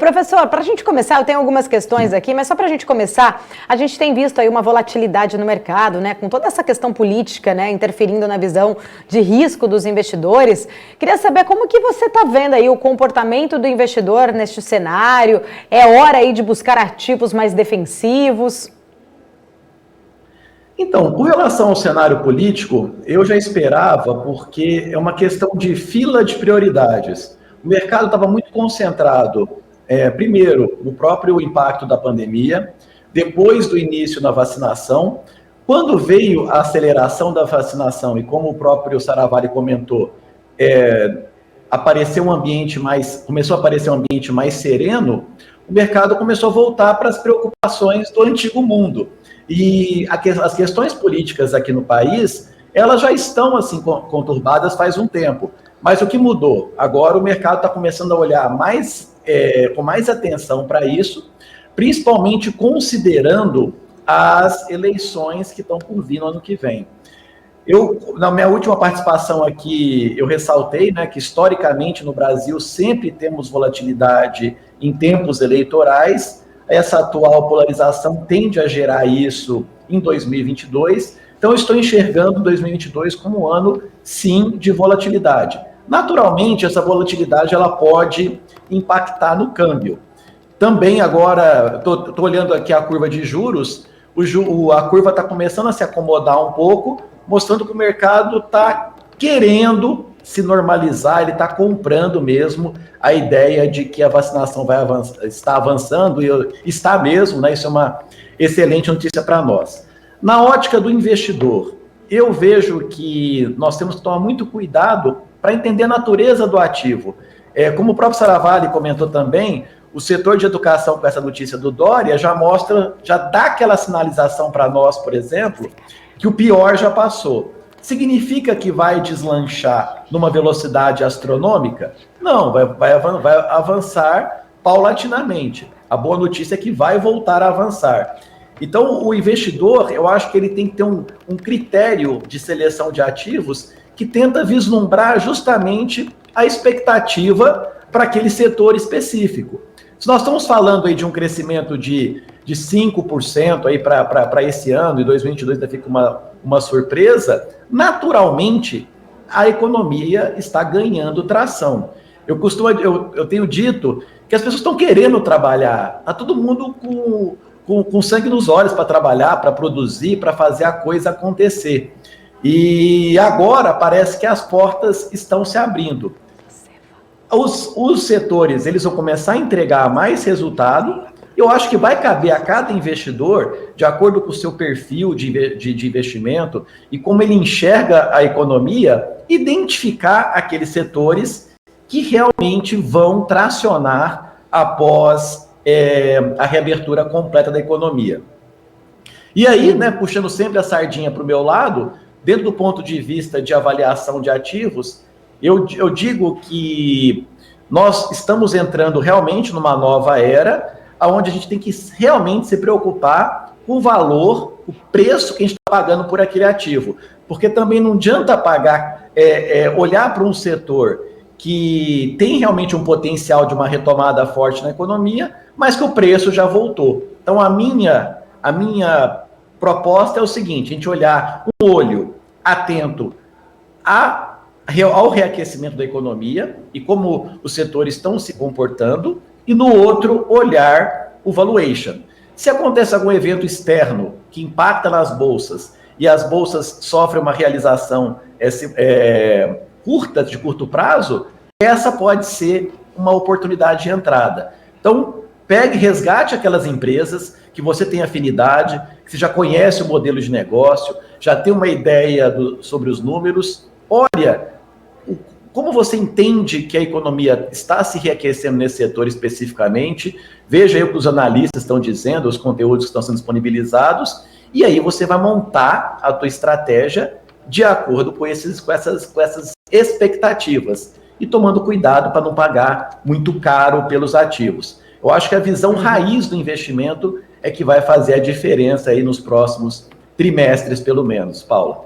professor, para a gente começar, eu tenho algumas questões aqui, mas só para a gente começar, a gente tem visto aí uma volatilidade no mercado, né, com toda essa questão política, né, interferindo na visão de risco dos investidores. Queria saber como que você está vendo aí o comportamento do investidor neste cenário. É hora aí de buscar ativos mais defensivos? Então, com relação ao cenário político, eu já esperava, porque é uma questão de fila de prioridades. O mercado estava muito concentrado, primeiro, no próprio impacto da pandemia, depois do início da vacinação. Quando veio a aceleração da vacinação, e como o próprio Saravari comentou, começou a aparecer um ambiente mais sereno, o mercado começou a voltar para as preocupações do antigo mundo. E as questões políticas aqui no país, elas já estão assim conturbadas faz um tempo. Mas o que mudou? Agora o mercado está começando a olhar com mais atenção para isso, principalmente considerando as eleições que estão por vir no ano que vem. Na minha última participação aqui, eu ressaltei, né, que historicamente no Brasil sempre temos volatilidade em tempos eleitorais. Essa atual polarização tende a gerar isso em 2022. Então, eu estou enxergando 2022 como um ano, sim, de volatilidade. Naturalmente, essa volatilidade ela pode impactar no câmbio. Também agora, estou olhando aqui a curva de juros, a curva está começando a se acomodar um pouco, mostrando que o mercado está querendo se normalizar, ele está comprando mesmo a ideia de que a vacinação está avançando, e está mesmo, né? Isso é uma excelente notícia para nós. Na ótica do investidor, eu vejo que nós temos que tomar muito cuidado para entender a natureza do ativo. Como o próprio Saravari comentou também, o setor de educação, com essa notícia do Dória, já dá aquela sinalização para nós, por exemplo, que o pior já passou. Significa que vai deslanchar numa velocidade astronômica? Não, vai avançar paulatinamente. A boa notícia é que vai voltar a avançar. Então, o investidor, eu acho que ele tem que ter um critério de seleção de ativos que tenta vislumbrar justamente a expectativa para aquele setor específico. Se nós estamos falando aí de um crescimento de 5% aí para esse ano, e 2022 ainda fica uma surpresa, naturalmente a economia está ganhando tração. Eu tenho dito que as pessoas estão querendo trabalhar, está todo mundo com sangue nos olhos para trabalhar, para produzir, para fazer a coisa acontecer. E agora parece que as portas estão se abrindo. Os setores, eles vão começar a entregar mais resultado. Eu acho que vai caber a cada investidor, de acordo com o seu perfil de investimento e como ele enxerga a economia, identificar aqueles setores que realmente vão tracionar após a reabertura completa da economia. E aí, né, puxando sempre a sardinha para o meu lado, dentro do ponto de vista de avaliação de ativos, eu digo que nós estamos entrando realmente numa nova era, onde a gente tem que realmente se preocupar com o valor, o preço que a gente está pagando por aquele ativo. Porque também não adianta olhar para um setor que tem realmente um potencial de uma retomada forte na economia, mas que o preço já voltou. Então, a minha proposta é o seguinte: a gente olhar um olho atento ao reaquecimento da economia e como os setores estão se comportando, e no outro olhar o valuation. Se acontece algum evento externo que impacta nas bolsas e as bolsas sofrem uma realização de curto prazo, essa pode ser uma oportunidade de entrada. Então, resgate aquelas empresas que você tem afinidade, que você já conhece o modelo de negócio, já tem uma ideia sobre os números. Olha, como você entende que a economia está se reaquecendo nesse setor especificamente, veja aí o que os analistas estão dizendo, os conteúdos que estão sendo disponibilizados, e aí você vai montar a tua estratégia de acordo com essas expectativas, e tomando cuidado para não pagar muito caro pelos ativos. Eu acho que a visão raiz do investimento é que vai fazer a diferença aí nos próximos trimestres, pelo menos, Paula.